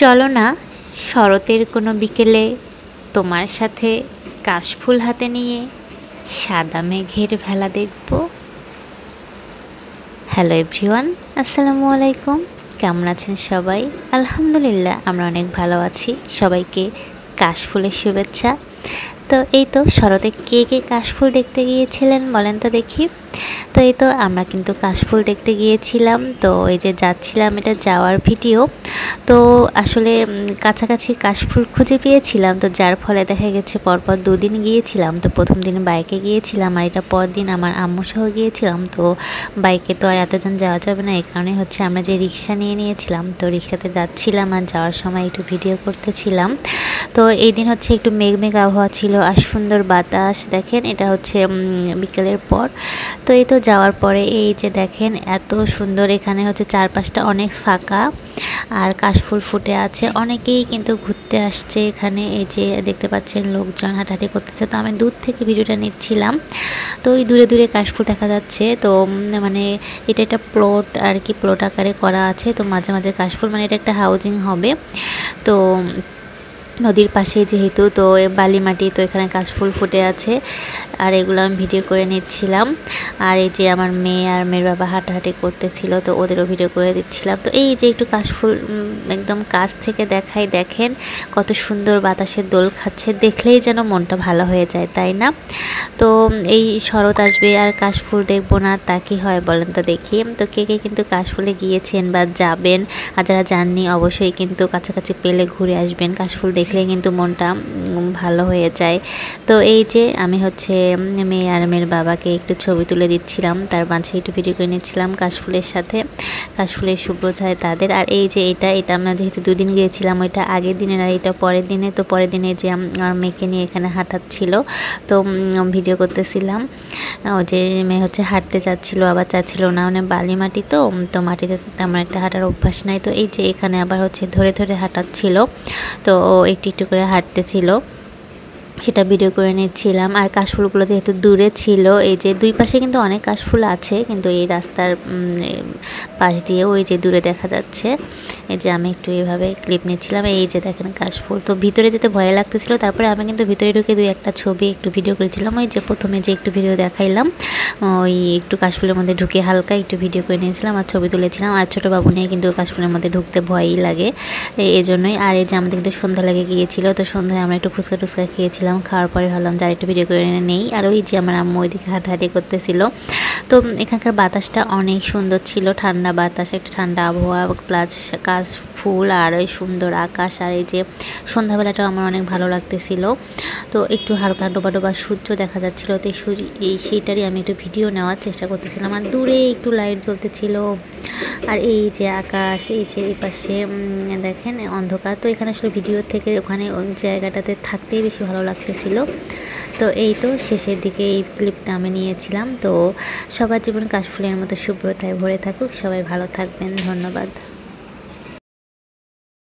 চলো না শরতের কোনো বিকেলে তোমার সাথে কাশফুল হাতে নিয়ে সাদা মেঘের ভেলা দেখব। হ্যালো এভরিওয়ান, আসসালামু আলাইকুম। কেমন আছেন সবাই? আলহামদুলিল্লাহ আমরা অনেক ভালো আছি। সবাইকে কাশফুলের শুভেচ্ছা। তো এই তো শরতে কে কে কাশফুল দেখতে গিয়েছিলেন বলেন তো দেখি। তো এই তো আমরা কিন্তু কাশফুল দেখতে গিয়েছিলাম। তো এই যে যাচ্ছিলাম, এটা যাওয়ার ভিডিও। তো আসলে কাছাকাছি কাশফুল খুঁজে পেয়েছিলাম, তো যার ফলে দেখা গেছে পরপর দুদিন গিয়েছিলাম। তো প্রথম দিন বাইকে গিয়েছিলাম, আর এটা পর দিন আমার আম্মু সহ গিয়েছিলাম। তো বাইকে তো আর এতজন যাওয়া যাবে না, এই কারণে হচ্ছে আমরা যে রিক্সা নিয়ে নিয়েছিলাম, তো রিক্সাতে যাচ্ছিলাম আর যাওয়ার সময় একটু ভিডিও করতেছিলাম। তো এই দিন হচ্ছে একটু মেঘ মেঘ আবহাওয়া ছিল আর সুন্দর বাতাস। দেখেন এটা হচ্ছে বিকেলের পর। তো এই তো যাওয়ার পরে এই যে দেখেন এত সুন্দর, এখানে হচ্ছে চারপাশটা অনেক ফাঁকা আর কাশফুল ফুটে আছে। অনেকেই কিন্তু ঘুরতে আসছে এখানে। এই যে দেখতে পাচ্ছেন লোকজন হাঁটাহাঁটি করতেছে। তো আমি দূর থেকে ভিডিওটা নিচ্ছিলাম। তো ওই দূরে দূরে কাশফুল দেখা যাচ্ছে। তো মানে এটা একটা প্লট আর কি, প্লট আকারে করা আছে। তো মাঝে মাঝে কাশফুল, মানে এটা একটা হাউজিং হবে। তো নদীর পাশে যেহেতু, তো বালি মাটি, তো এখানে কাশফুল ফুটে আছে আর এগুলো আমি ভিডিও করে নিচ্ছিলাম। আর এই যে আমার মেয়ে আর মেয়ের বাবা হাঁটাহাঁটি করতেছিল, তো ওদেরও ভিডিও করে দিচ্ছিলাম। তো এই যে একটু কাশফুল একদম কাছ থেকে দেখাই, দেখেন কত সুন্দর বাতাসের দোল খাচ্ছে, দেখলেই যেন মনটা ভালো হয়ে যায়, তাই না? তো এই শরৎ আসবে আর কাশফুল দেখবো না, তা কি হয় বলেন তো দেখি। তো কে কে কিন্তু কাশফুলে গিয়েছেন বা যাবেন, আর যারা যাননি অবশ্যই কিন্তু কাছাকাছি পেলে ঘুরে আসবেন। কাশফুল দেখলে কিন্তু মনটা ভালো হয়ে যায়। তো এই যে আমি হচ্ছে মেয়ে আর মেয়ের বাবাকে একটু ছবি তুলে দিচ্ছিলাম, তার মাঝে একটু ভিডিও করে নিচ্ছিলাম কাশফুলের সাথে, কাশফুলের শুভ্রতায় তাদের। আর এই যে এটা আমরা যেহেতু দুদিন গিয়েছিলাম, ওইটা আগের দিনের আর এটা পরের দিনে। তো পরের দিনে যে আমার মেয়েকে নিয়ে এখানে হাঁটাচ্ছিল, তো ভিডিও করতেছিলাম। ও যে মেয়ে হচ্ছে হাঁটতে চাচ্ছিল, আবার চাচ্ছিল না, মানে বালি মাটি তো, তো মাটিতে তো তেমন একটা হাঁটার অভ্যাস নাই। তো এই যে এখানে আবার হচ্ছে ধরে ধরে হাঁটাচ্ছিল, তো ও একটু একটু করে হাঁটতেছিল, সেটা ভিডিও করে নিচ্ছিলাম। আর কাশফুলগুলো যেহেতু দূরে ছিল, এই যে দুই পাশে কিন্তু অনেক কাশফুল আছে, কিন্তু এই রাস্তার পাশ দিয়ে ওই যে দূরে দেখা যাচ্ছে। এই যে আমি একটু এইভাবে ক্লিপ নিচ্ছিলাম। এই যে দেখেন কাশফুল, তো ভিতরে যেতে ভয় লাগতেছিল, তারপরে আমি কিন্তু ভিতরে ঢুকে দুই একটা ছবি একটু ভিডিও করেছিলাম। ওই যে প্রথমে যে একটু ভিডিও দেখাইলাম, ওই একটু কাশফুলের মধ্যে ঢুকে হালকা একটু ভিডিও করে নিয়েছিলাম আর ছবি তুলেছিলাম। আর ছোটো বাবু নিয়ে কিন্তু কাশফুলের মধ্যে ঢুকতে ভয়ই লাগে, এই জন্যই। আর এই যে আমাদের কিন্তু সন্ধ্যা লেগে গিয়েছিল, তো সন্ধ্যায় আমরা একটু ফুচকা টুচকা খেয়েছিলাম। খাওয়ার পরে ভাবলাম যে একটু ভিডিও করে নেই। আর ওই যে আমার আম্মু ওইদিকে হাঁটাহাঁটি করতেছিল। তো এখানকার বাতাসটা অনেক সুন্দর ছিল, ঠান্ডা বাতাস, একটা ঠান্ডা আবহাওয়া, প্লাস কাশফুল আর ওই সুন্দর আকাশ। আর এই যে সন্ধ্যাবেলাটাও আমার অনেক ভালো লাগতেছিল। তো একটু হালকা ডোবা ডোবা সূর্য দেখা যাচ্ছিল, তো সেইটারই আমি একটু ভিডিও নেওয়ার চেষ্টা করতেছিলাম। আর দূরে একটু লাইট জ্বলতেছিল। আর এই যে আকাশ, এই যে এই পাশে দেখেন অন্ধকার। তো এখানে আসলে ভিডিও থেকে ওখানে ওই জায়গাটাতে থাকতেই বেশি ভালো লাগতেছিল। তো এই তো শেষের দিকে এই ক্লিপটা আমি নিয়েছিলাম। তো সবার জীবন কাশফুলের মতো শুভ্রতায় ভরে থাকুক, সবাই ভালো থাকবেন, ধন্যবাদ।